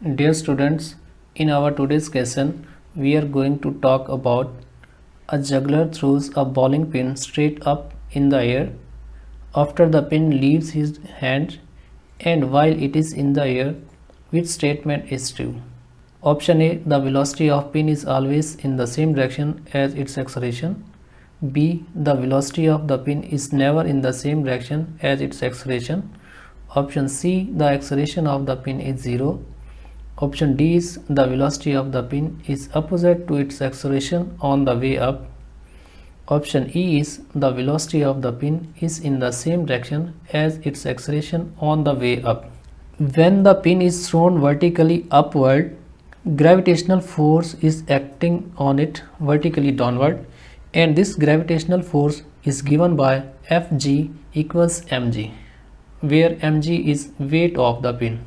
Dear students, in our today's lesson, we are going to talk about a juggler throws a bowling pin straight up in the air. After the pin leaves his hand and while it is in the air, which statement is true? Option A, the velocity of pin is always in the same direction as its acceleration. B, the velocity of the pin is never in the same direction as its acceleration. Option C, the acceleration of the pin is 0. Option D is the velocity of the pin is opposite to its acceleration on the way up. Option E is the velocity of the pin is in the same direction as its acceleration on the way up. When the pin is thrown vertically upward, gravitational force is acting on it vertically downward, and this gravitational force is given by Fg equals mg, where mg is weight of the pin.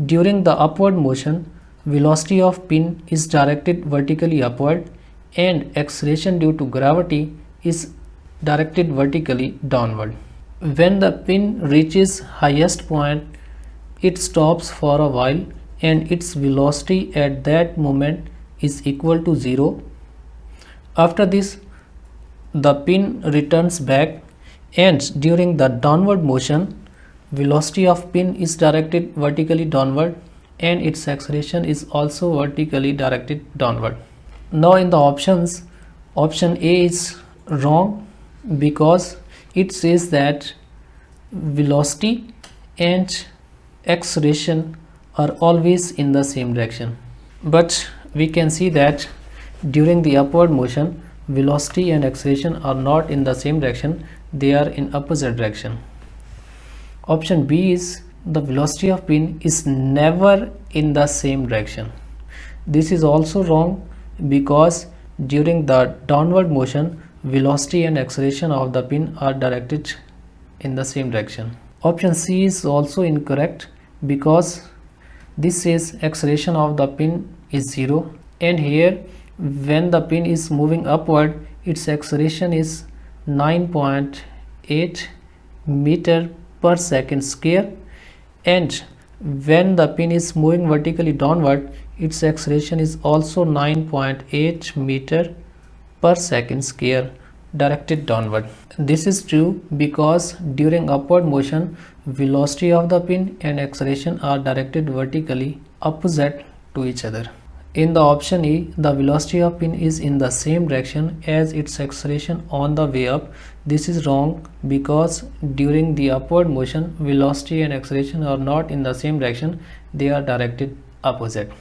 During the upward motion, velocity of pin is directed vertically upward and acceleration due to gravity is directed vertically downward. When the pin reaches highest point, it stops for a while and its velocity at that moment is equal to 0. After this, the pin returns back, and during the downward motion, velocity of pin is directed vertically downward and its acceleration is also vertically directed downward. Now in the options, option A is wrong because it says that velocity and acceleration are always in the same direction. But we can see that during the upward motion, velocity and acceleration are not in the same direction, they are in opposite direction. Option B is the velocity of pin is never in the same direction. This is also wrong because during the downward motion, velocity and acceleration of the pin are directed in the same direction. Option C is also incorrect because this says acceleration of the pin is 0, and here when the pin is moving upward, its acceleration is 9.8 meter per second square, and when the pin is moving vertically downward, its acceleration is also 9.8 meter per second square directed downward. This is true because during upward motion, velocity of the pin and acceleration are directed vertically opposite to each other. In the option E, the velocity of pin is in the same direction as its acceleration on the way up. This is wrong because during the upward motion, velocity and acceleration are not in the same direction, they are directed opposite.